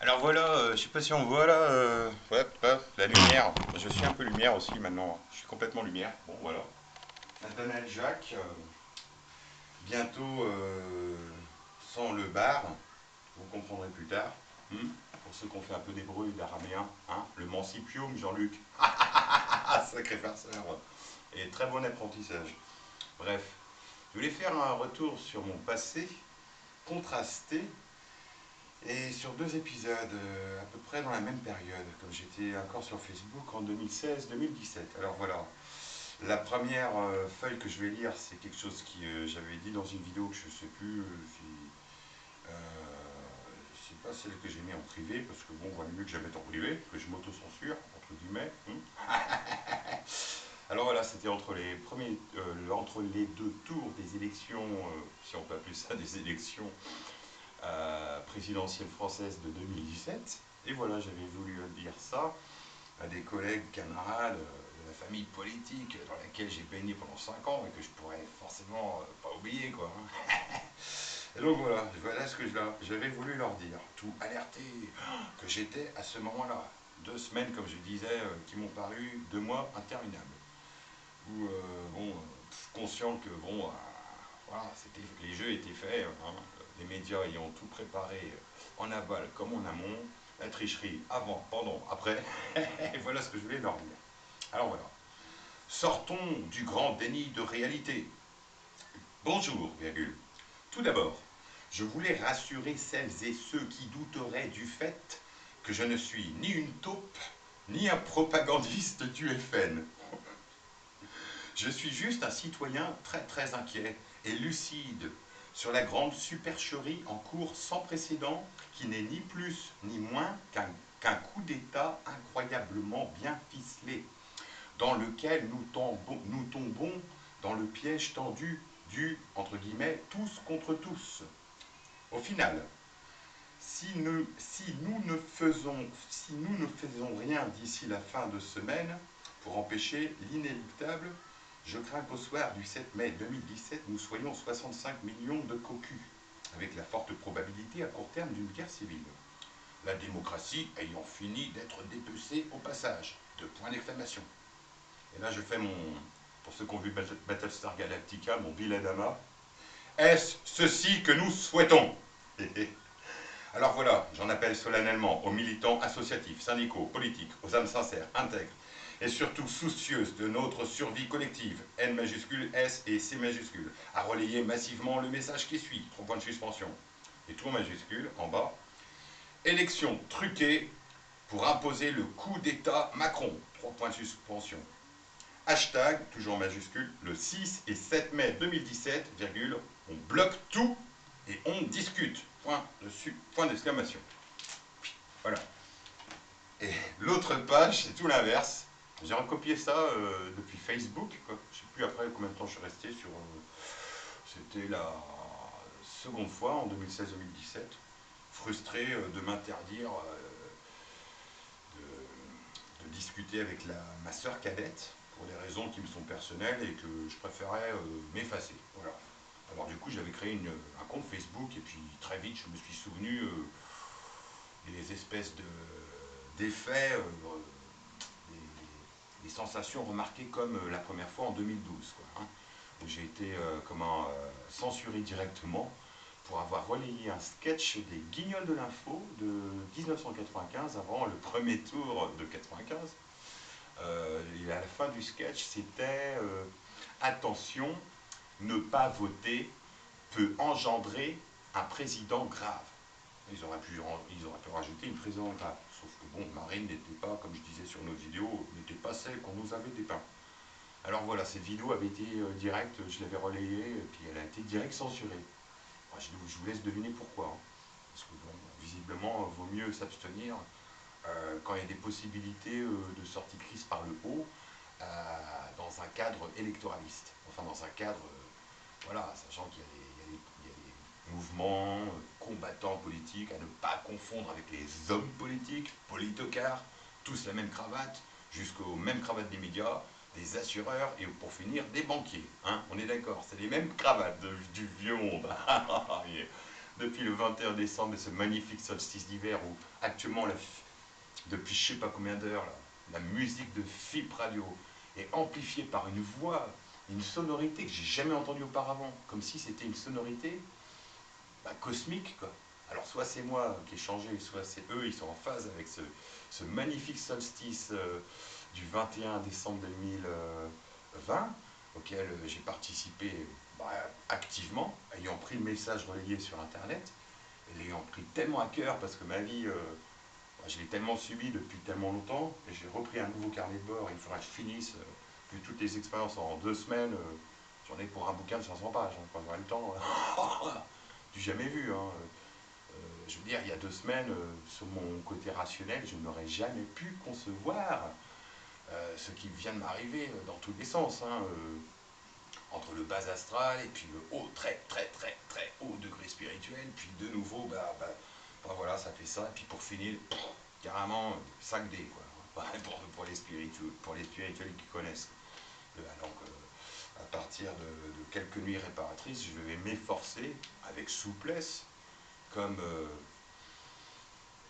Alors voilà, je sais pas si on voit là, ouais, ouais, la lumière. Je suis un peu lumière aussi maintenant. Je suis complètement lumière. Bon voilà. Nathanaël Jacques, bientôt sans le bar. Vous comprendrez plus tard. Hmm. Pour ceux qui ont fait un peu d'hébreu et d'araméen, hein, le Mancipium, Jean-Luc. Sacré farceur. Et très bon apprentissage. Bref, je voulais faire un retour sur mon passé, contrasté, et sur deux épisodes, à peu près dans la même période, comme j'étais encore sur Facebook en 2016-2017. Alors voilà, la première feuille que je vais lire, c'est quelque chose que j'avais dit dans une vidéo que je ne sais plus si. Euh, c'est pas celle que j'ai mis en privé, parce que bon, vaut mieux que je la mette en privé, que je m'auto-censure, entre guillemets. Alors voilà, c'était entre les deux tours des élections, si on peut appeler ça des élections présidentielle française de 2017. Et voilà, j'avais voulu dire ça à des collègues, camarades de la famille politique dans laquelle j'ai baigné pendant 5 ans et que je pourrais forcément pas oublier, quoi. Et donc voilà ce que j'avais voulu leur dire, tout alerter que j'étais à ce moment-là. 2 semaines, comme je disais, qui m'ont paru 2 mois interminables. Où, conscient que, voilà, les jeux étaient faits, hein, les médias ayant tout préparé en aval comme en amont, la tricherie avant, pendant, après, et voilà ce que je voulais leur dire. Alors voilà, sortons du grand déni de réalité. Bonjour, virgule. Tout d'abord, je voulais rassurer celles et ceux qui douteraient du fait que je ne suis ni une taupe, ni un propagandiste du FN. Je suis juste un citoyen très très inquiet et lucide sur la grande supercherie en cours sans précédent qui n'est ni plus ni moins qu'un coup d'État incroyablement bien ficelé, dans lequel nous tombons dans le piège tendu du, entre guillemets, tous contre tous. Au final, si nous ne faisons rien d'ici la fin de semaine pour empêcher l'inéluctable, je crains qu'au soir du 7 mai 2017, nous soyons 65 millions de cocus, avec la forte probabilité à court terme d'une guerre civile. La démocratie ayant fini d'être dépecée au passage. Deux points d'exclamation. Et là, je fais pour ceux qui ont vu Battlestar Galactica, mon Bill Adama. Est-ce ceci que nous souhaitons? Alors voilà, j'en appelle solennellement aux militants associatifs, syndicaux, politiques, aux âmes sincères, intègres, et surtout soucieuses de notre survie collective, N majuscule, S et C majuscule, à relayer massivement le message qui suit, 3 points de suspension, et tout en majuscule, en bas. Élection truquée pour imposer le coup d'État Macron, 3 points de suspension. Hashtag, toujours en majuscule, le 6 et 7 mai 2017, virgule, on bloque tout et on discute, point d'exclamation. Voilà. Et l'autre page, c'est tout l'inverse. J'ai recopié ça depuis Facebook, quoi. Je ne sais plus après combien de temps je suis resté sur. C'était la seconde fois en 2016-2017. Frustré de m'interdire de discuter avec ma sœur cadette pour des raisons qui me sont personnelles et que je préférais m'effacer. Voilà. Alors du coup, j'avais créé un compte Facebook et puis très vite, je me suis souvenu des espèces d'effets, des sensations remarquées comme la première fois en 2012, quoi, hein, où j'ai été censuré directement pour avoir relayé un sketch des Guignols de l'info de 1995, avant le premier tour de 95. Et à la fin du sketch, c'était attention, ne pas voter peut engendrer un président grave. Ils auraient pu rajouter une président grave. Sauf que bon, Marine n'était pas, comme je disais sur nos vidéos, n'était pas celle qu'on nous avait dépeint. Alors voilà, cette vidéo avait été directe, je l'avais relayée, et puis elle a été direct censurée. Enfin, je vous laisse deviner pourquoi, hein. Parce que bon, visiblement, il vaut mieux s'abstenir quand il y a des possibilités de sortie de crise par le haut, dans un cadre électoraliste. Enfin, dans un cadre, voilà, sachant qu'il y a des mouvements, combattants politiques, à ne pas confondre avec les hommes politiques, politocars, tous la même cravate, jusqu'aux mêmes cravates des médias, des assureurs et pour finir des banquiers. Hein, on est d'accord, c'est les mêmes cravates du vieux monde. depuis le 21 décembre, de ce magnifique solstice d'hiver où actuellement, depuis je sais pas combien d'heures, la musique de FIP Radio est amplifiée par une voix, une sonorité que j'ai jamais entendue auparavant, comme si c'était une sonorité cosmique, quoi. Alors soit c'est moi qui ai changé, soit c'est eux, ils sont en phase avec ce magnifique solstice du 21 décembre 2020, auquel j'ai participé activement, ayant pris le message relayé sur Internet, et l'ayant pris tellement à cœur, parce que ma vie, je l'ai tellement subie depuis tellement longtemps, et j'ai repris un nouveau carnet de bord, il faudra que je finisse, vu toutes les expériences en 2 semaines, j'en ai pour un bouquin de 500 pages, quand j'aurai le temps. Du jamais vu. Hein. Je veux dire, il y a 2 semaines, sur mon côté rationnel, je n'aurais jamais pu concevoir ce qui vient de m'arriver dans tous les sens. Hein, entre le bas astral et puis le haut, très très très très haut degré spirituel, puis de nouveau, voilà, ça fait ça, et puis pour finir, carrément 5D, quoi. Pour les spirituels qui connaissent. Donc, à partir de quelques nuits réparatrices, je vais m'efforcer avec souplesse, comme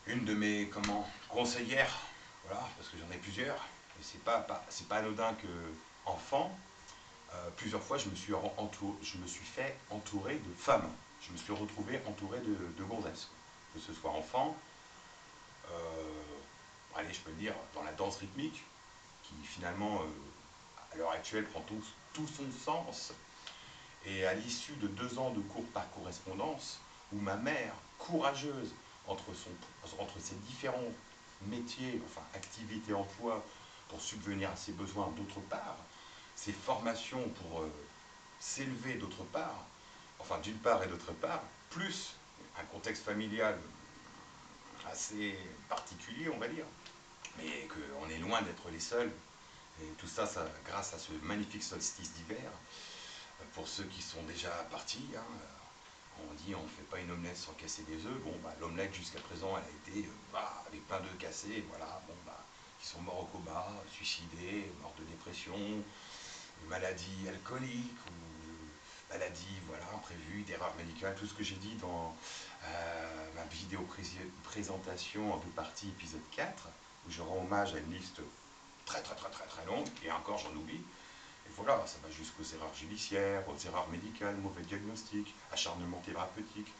une de mes conseillères, voilà, parce que j'en ai plusieurs, et c'est pas anodin que enfant, plusieurs fois je me suis fait entourer de femmes, je me suis retrouvé entouré de gonzesses, que ce soit enfant, allez, je peux le dire, dans la danse rythmique, qui finalement, à l'heure actuelle, prend tout son sens. Et à l'issue de 2 ans de cours par correspondance, où ma mère, courageuse, entre ses différents métiers, enfin activités, emploi, pour subvenir à ses besoins d'autre part, ses formations pour s'élever d'autre part, enfin d'une part et d'autre part, plus un contexte familial assez particulier, on va dire, mais qu'on est loin d'être les seuls. Et tout ça, grâce à ce magnifique solstice d'hiver. Pour ceux qui sont déjà partis, hein, on dit on ne fait pas une omelette sans casser des œufs. Bon, l'omelette jusqu'à présent, elle a été avec plein d'œufs cassés, voilà. Bon, ils sont morts au coma, suicidés, morts de dépression, maladie alcoolique ou maladie, voilà, imprévue, d'erreurs médicales, tout ce que j'ai dit dans ma vidéo présentation en 2 parties, épisode 4, où je rends hommage à une liste très très très très très longue, et encore j'en oublie. Et voilà, ça va jusqu'aux erreurs judiciaires, aux erreurs médicales, mauvais diagnostics, acharnement thérapeutique,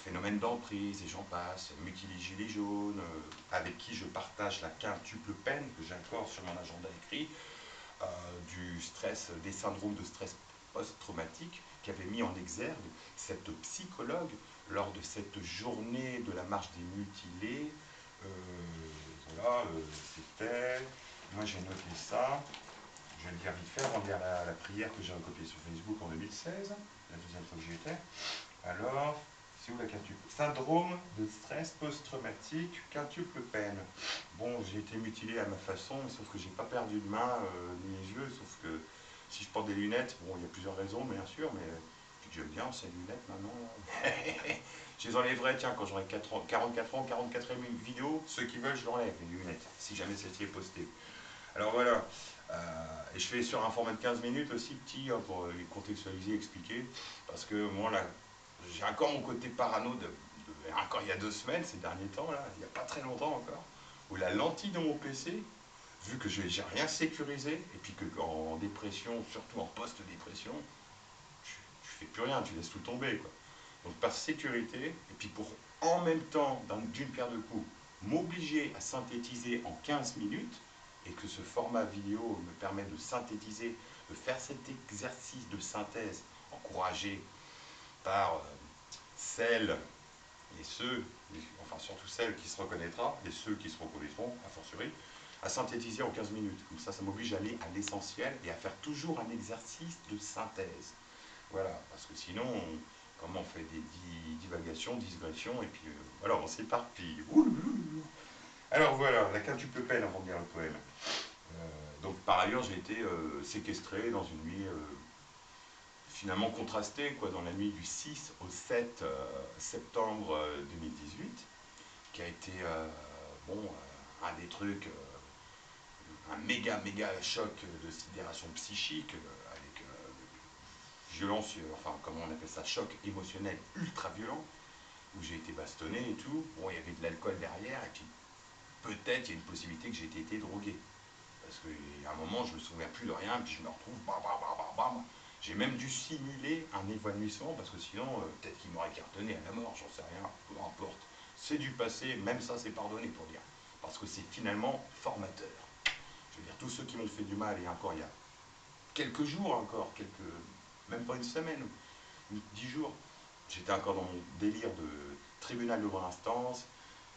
phénomène d'emprise, et j'en passe, mutili gilets jaunes, avec qui je partage la quintuple peine que j'accorde sur mon agenda écrit, du stress, des syndromes de stress post-traumatique qu'avait mis en exergue cette psychologue lors de cette journée de la marche des mutilés. Voilà, c'était... Moi j'ai noté ça. Je vais le dire vite fait avant de lire la prière que j'ai recopiée sur Facebook en 2016, la deuxième fois que j'y étais. Alors, c'est où la quintuple? Syndrome de stress post-traumatique, quintuple peine. Bon, j'ai été mutilé à ma façon, sauf que j'ai pas perdu de main ni les yeux, sauf que si je porte des lunettes, bon, il y a plusieurs raisons, bien sûr, mais puis que j'aime bien ces lunettes maintenant. Je les enlèverai, tiens, quand j'aurai 44 ans, 44e vidéo, ceux qui veulent, je l'enlève, les lunettes, si jamais celle-ci est postée. Alors voilà, et je fais sur un format de 15 minutes aussi, petit, pour contextualiser, expliquer, parce que moi, là, j'ai encore mon côté parano, encore il y a 2 semaines, ces derniers temps, là, il n'y a pas très longtemps encore, où la lentille de mon PC, vu que j'ai rien sécurisé, et puis que en dépression, surtout en post-dépression, tu fais plus rien, tu laisses tout tomber, quoi. Donc par sécurité, et puis pour en même temps, d'une pierre deux coups, m'obliger à synthétiser en 15 minutes, et que ce format vidéo me permet de synthétiser, de faire cet exercice de synthèse encouragé par celles et ceux, enfin surtout celles qui se reconnaîtra, et ceux qui se reconnaîtront, a fortiori, à synthétiser en 15 minutes. Comme ça m'oblige à aller à l'essentiel et à faire toujours un exercice de synthèse. Voilà, parce que sinon, comment on fait des divagations, digressions, et puis voilà, on s'éparpille. Alors voilà, la quintuple peine avant de lire le poème. Donc par ailleurs, j'ai été séquestré dans une nuit finalement contrastée, quoi, dans la nuit du 6 au 7 septembre 2018, qui a été un des trucs, un méga choc de sidération psychique, avec violence, enfin comment on appelle ça, choc émotionnel ultra violent, où j'ai été bastonné et tout. Bon, il y avait de l'alcool derrière, et puis peut-être il y a une possibilité que j'ai été drogué. Parce qu'à un moment, je me souviens plus de rien, puis je me retrouve, bam, bam, bam, bam, bam. J'ai même dû simuler un évanouissement, parce que sinon, peut-être qu'il m'aurait cartonné à la mort, j'en sais rien, peu importe. C'est du passé, même ça c'est pardonné pour dire. Parce que c'est finalement formateur. Je veux dire, tous ceux qui m'ont fait du mal, et encore il y a quelques jours encore, même pas une semaine, ou 10 jours, j'étais encore dans mon délire de tribunal de grande instance.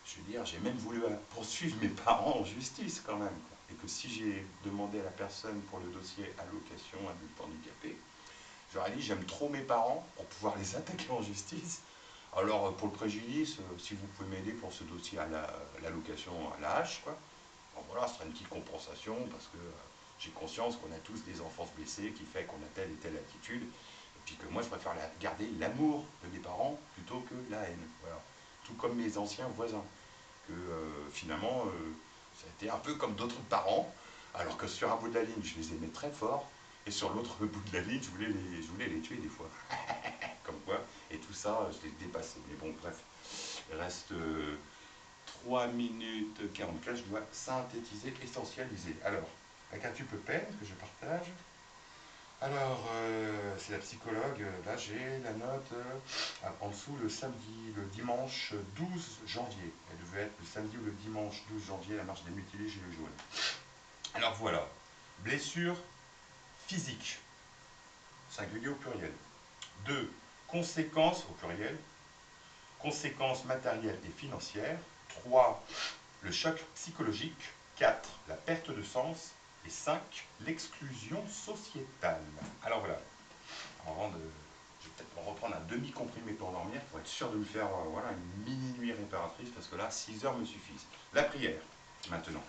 Je veux dire, j'ai même voulu poursuivre mes parents en justice quand même. Quoi. Et que si j'ai demandé à la personne pour le dossier allocation adulte handicapé, j'aurais dit j'aime trop mes parents pour pouvoir les attaquer en justice. Alors pour le préjudice, si vous pouvez m'aider pour ce dossier à l'allocation à la hache, quoi. Bon, voilà, ce sera une petite compensation parce que j'ai conscience qu'on a tous des enfances blessées qui fait qu'on a telle et telle attitude. Et puis que moi je préfère garder l'amour de mes parents plutôt que la haine. Voilà. Tout comme mes anciens voisins. Que finalement, ça a été un peu comme d'autres parents, alors que sur un bout de la ligne, je les aimais très fort, et sur l'autre bout de la ligne, je voulais les tuer des fois. Comme quoi, et tout ça, je l'ai dépassé. Mais bon, bref, il reste 3 minutes 44, je dois synthétiser, essentialiser. Alors, la carte peu peine que je partage. Alors, c'est la psychologue, là j'ai la note en dessous le dimanche 12 janvier. Elle devait être le samedi ou le dimanche 12 janvier, la marche des mutilés gilets jaunes. Alors voilà, blessure physique, singulier au pluriel. 2. Conséquences au pluriel, conséquences matérielles et financières. 3. Le choc psychologique. 4. La perte de sens. Et 5. L'exclusion sociétale. Alors voilà, je vais peut-être me reprendre un demi-comprimé pour dormir, pour être sûr de me faire voilà, une mini-nuit réparatrice, parce que là, 6 heures me suffisent. La prière, maintenant.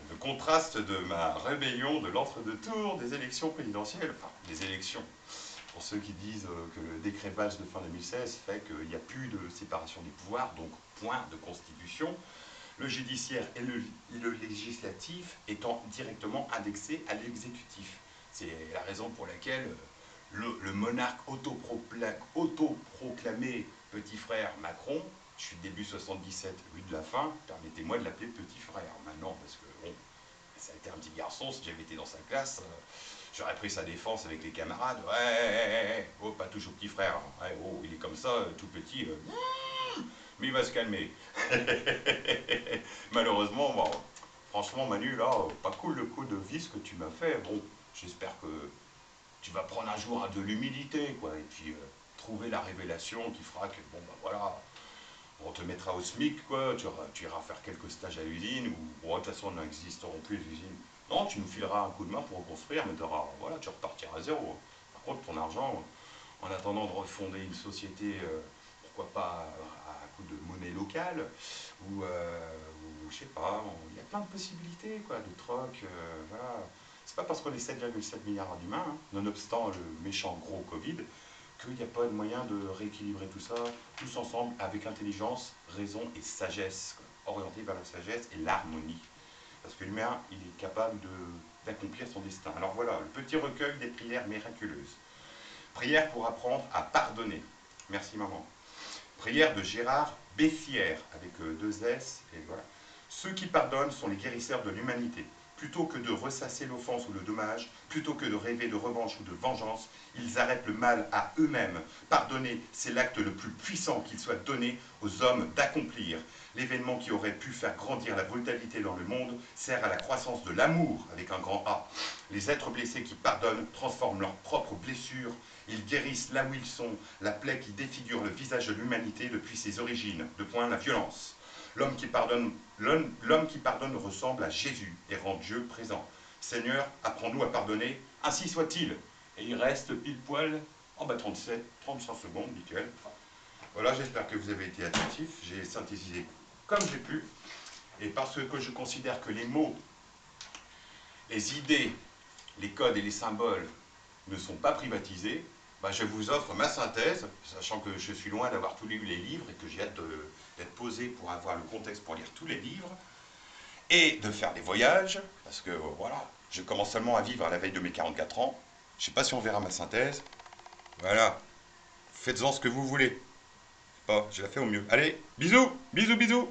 Le contraste de ma rébellion de l'entre-deux-tours des élections présidentielles, enfin, des élections, pour ceux qui disent que le décret Valls de fin 2016 fait qu'il n'y a plus de séparation des pouvoirs, donc point de constitution, le judiciaire et le législatif étant directement indexés à l'exécutif. C'est la raison pour laquelle le monarque autoproclamé petit frère Macron, je suis début 77, lui de la fin, permettez-moi de l'appeler petit frère maintenant, parce que bon, ça a été un petit garçon, si j'avais été dans sa classe, j'aurais pris sa défense avec les camarades, ouais, oh, pas touche au petit frère, hein. Ouais, oh, il est comme ça, tout petit, mais il va se calmer. Malheureusement, bon, franchement Manu, là, pas cool le coup de vis que tu m'as fait, bon, j'espère que tu vas prendre un jour de l'humilité, quoi, et puis trouver la révélation qui fera que, bon, ben voilà, on te mettra au SMIC, quoi, tu iras faire quelques stages à l'usine, ou bon, de toute façon, n'existeront plus les usines. Non, tu nous fileras un coup de main pour reconstruire, mais voilà, tu repartiras à zéro. Par contre, ton argent, en attendant de refonder une société, pourquoi pas à coup de monnaie locale, ou je sais pas, il y a plein de possibilités, quoi, de troc, voilà. C'est pas parce qu'on est 7,7 milliards d'humains, hein, nonobstant le méchant gros Covid, qu'il n'y a pas de moyen de rééquilibrer tout ça, tous ensemble, avec intelligence, raison et sagesse, quoi, orienté vers la sagesse et l'harmonie. Parce que l'humain, il est capable d'accomplir son destin. Alors voilà, le petit recueil des prières miraculeuses. Prière pour apprendre à pardonner. Merci maman. Prière de Gérard Bessières, avec 2 S, et voilà. Ceux qui pardonnent sont les guérisseurs de l'humanité. Plutôt que de ressasser l'offense ou le dommage, plutôt que de rêver de revanche ou de vengeance, ils arrêtent le mal à eux-mêmes. Pardonner, c'est l'acte le plus puissant qu'il soit donné aux hommes d'accomplir. L'événement qui aurait pu faire grandir la brutalité dans le monde sert à la croissance de l'amour, avec un grand A. Les êtres blessés qui pardonnent transforment leurs propres blessures. Ils guérissent là où ils sont, la plaie qui défigure le visage de l'humanité depuis ses origines. De point la violence. L'homme qui pardonne ressemble à Jésus et rend Dieu présent. Seigneur, apprends-nous à pardonner, ainsi soit-il. Et il reste pile poil, 35 secondes, nickel. Voilà, j'espère que vous avez été attentifs. J'ai synthétisé comme j'ai pu. Et parce que je considère que les mots, les idées, les codes et les symboles ne sont pas privatisés, bah je vous offre ma synthèse, sachant que je suis loin d'avoir tous lu les livres et que j'ai hâte d'être posé pour avoir le contexte pour lire tous les livres, et de faire des voyages, parce que voilà, je commence seulement à vivre à la veille de mes 44 ans, Je sais pas si on verra ma synthèse. Voilà. Faites-en ce que vous voulez. Bon, je la fais au mieux. Allez, bisous, bisous, bisous.